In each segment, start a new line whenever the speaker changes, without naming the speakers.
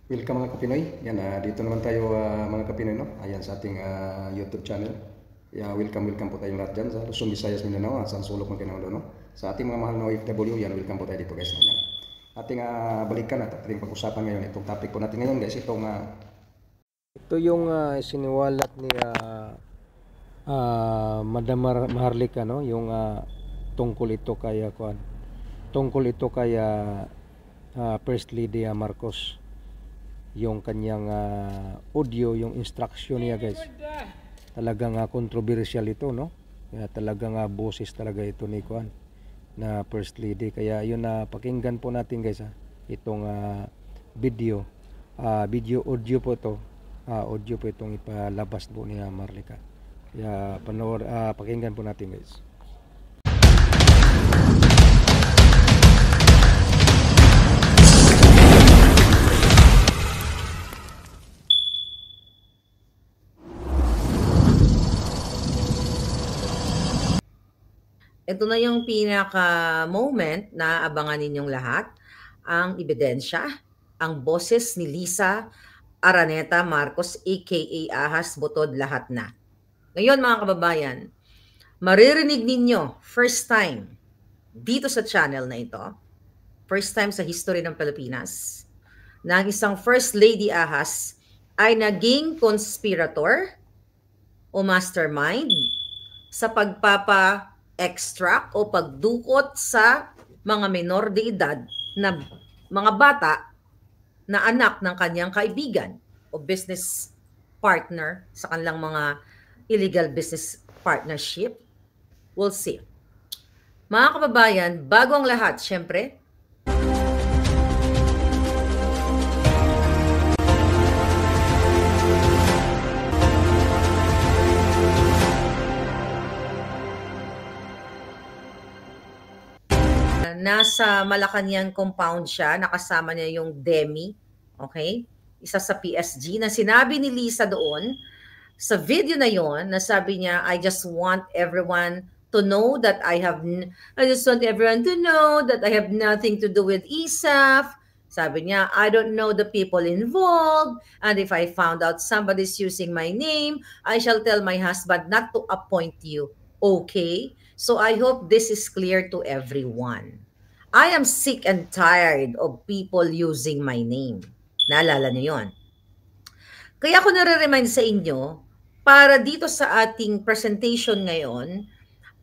Welcome mga Kapinoy. Yan, dito naman tayo mga Kapinoy, no? Ayan sa ating YouTube channel. Welcome po tayong lahat dyan sa Luzon, Visayas, Mindanao, at sa sulok ng Kinamundo, no? Sa ating mga mahal na OFW, yan, welcome po tayo dito guys. Yan. Ating balikan at ating pag-usapan ngayon. Itong topic po natin ngayon guys, ito yung siniwalat ni Madam Maharlika, no? Yung tungkol ito kay First Lady Marcos, yung kanyang audio, yung instruction niya guys. Talagang controversial ito, no? Kaya talagang boses talaga ito ni Kuan na First Lady. Kaya yun pakinggan po natin guys itong video. Audio po to. Audio po itong ipalabas po ni Marlika. Kaya pakinggan po natin guys.
Ito na yung pinaka-moment na abangan ninyong lahat, ang ebidensya, ang boses ni Liza Araneta Marcos aka Ahas Butod lahat na. Ngayon mga kababayan, maririnig ninyo first time dito sa channel na ito, first time sa history ng Pilipinas, na ang isang First Lady Ahas ay naging conspirator o mastermind sa pagpapa-extract o pagdukot sa mga minor de edad na mga bata na anak ng kanyang kaibigan o business partner sa kanilang mga illegal business partnership. We'll see. Mga kababayan, bago ang lahat, syempre, nasa Malacanang compound siya, nakasama niya yung Demi, okay? Isa sa PSG na sinabi ni Liza doon sa video na yon, na sabi niya, I just want everyone to know that I just want everyone to know that I have nothing to do with ISAF. Sabi niya, I don't know the people involved, and if I found out somebody's using my name, I shall tell my husband not to appoint you. Okay? So I hope this is clear to everyone. I am sick and tired of people using my name. Naalala niyo yon? Kaya ako nare-remind sa inyo, para dito sa ating presentation ngayon,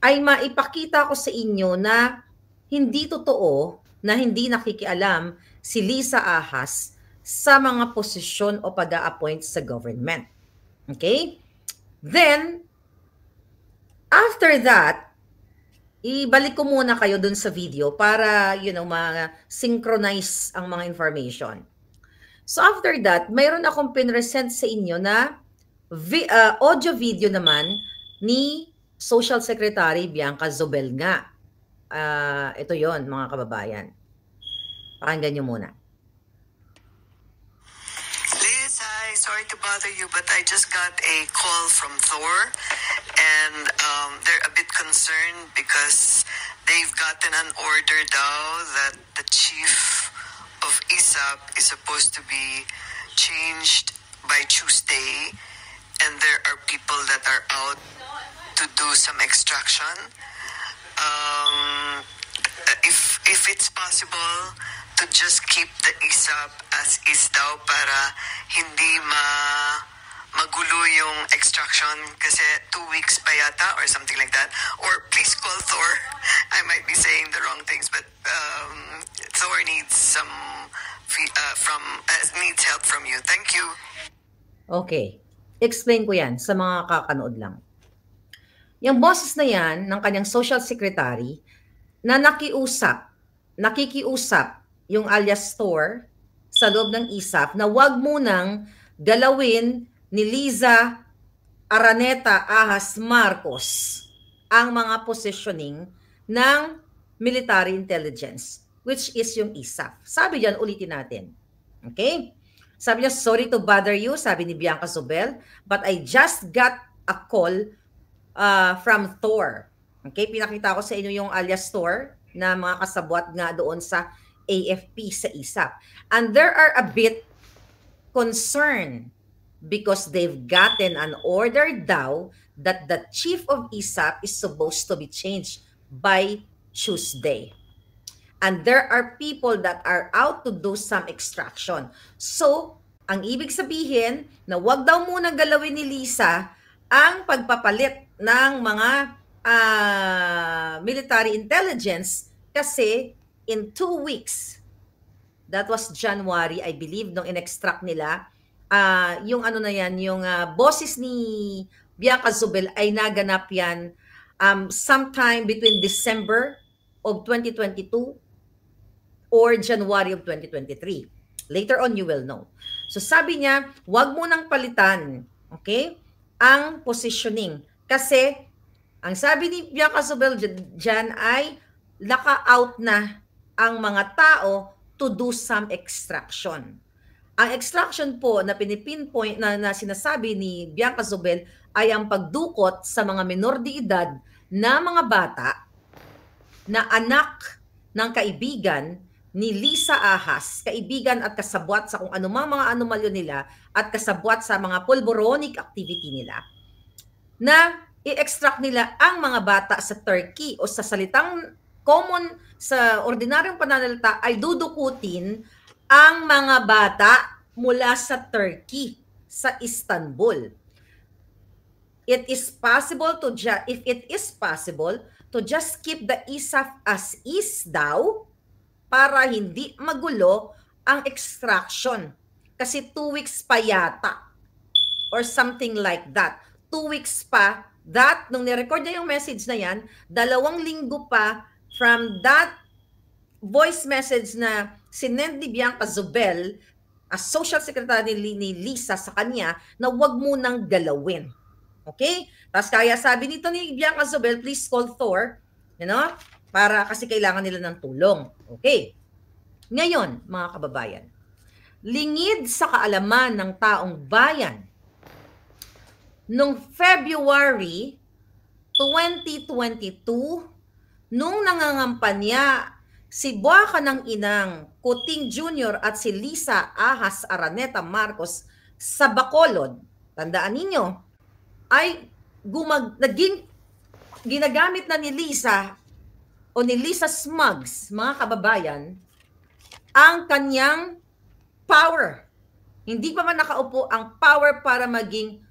ay maipakita ko sa inyo na hindi totoo, na hindi nakikialam si Liza Ahas sa mga posisyon o pag-a-appoint sa government. Okay? Then, after that, ibalik ko muna kayo dun sa video para, ma-synchronize ang mga information. So after that, mayroon akong pinresent sa inyo na audio video naman ni Social Secretary Bianca Zobel nga. Ito yon mga kababayan. Pakinggan nyo muna.
Liz, hi. Sorry to bother you, but I just got a call from Thor, and they're a bit concerned because they've gotten an order now that the chief of ISAP is supposed to be changed by Tuesday, and there are people that are out to do some extraction. If it's possible to just keep the ISAP as is daw para hindi magulo yung extraction kasi 2 weeks pa yata or something like that. Or please call Thor. I might be saying the wrong things, but Thor needs needs help from you. Thank you.
Okay. Explain ko yan sa mga kakanood lang. Yung boses na yan ng kanyang social secretary na nakikiusap yung alias Thor sa loob ng ISAF na wag munang galawin ni Liza Araneta Ahas Marcos ang mga positioning ng military intelligence, which is yung ISAF. Sabi diyan, ulitin natin. Okay? Sabi niya, sorry to bother you, sabi ni Bianca Zobel, but I just got a call from Thor. Okay, pinakita ko sa inyo yung alias Thor na mga kasabwat nga doon sa AFP sa ISAP. And there are a bit concerned because they've gotten an order daw that the chief of ISAP is supposed to be changed by Tuesday. And there are people that are out to do some extraction. So, ang ibig sabihin na wag daw muna galawin ni Lisa ang pagpapalit ng mga military intelligence kasi in 2 weeks, that was January, I believe, nung in-extract nila, yung ano na yan, yung boses ni Bianca Zubel ay naganap yan sometime between December of 2022 or January of 2023. Later on, you will know. So sabi niya, wag mo nang palitan, okay, ang positioning. Kasi, ang sabi ni Bianca Zubel dyan ay naka-out na ang mga tao to do some extraction. Ang extraction po na pinipinpoint na sinasabi ni Bianca Zubel ay ang pagdukot sa mga minor de edad na mga bata na anak ng kaibigan ni Lisa Ahas, kaibigan at kasabwat sa kung anumang mga anomalyo nila at kasabwat sa mga pulboronic activity nila, na i-extract nila ang mga bata sa Turkey o sa salitang common sa ordinaryong pananalita ay dudukutin ang mga bata mula sa Turkey, sa Istanbul. It is possible to if it is possible to just keep the ISAF as is daw para hindi magulo ang extraction. Kasi 2 weeks pa yata or something like that. 2 weeks pa that nung nirecord niya yung message na yan, 2 linggo pa from that voice message na sinend ni Bianca Zubel as social secretary ni Lisa sa kanya na wag munang galawin. Okay? Tapos kaya sabi nito ni Bianca Zubel, please call Thor, para kasi kailangan nila ng tulong. Okay. Ngayon, mga kababayan, lingid sa kaalaman ng taong bayan, noong February 2022, nung nangangampanya si Buwaka ng Inang, Kuting Jr. at si Lisa Ahas Araneta Marcos sa Bacolod, tandaan ninyo, ay ginagamit na ni Lisa o ni Lisa Smugs, mga kababayan, ang kanyang power. Hindi pa man nakaupo ang power para maging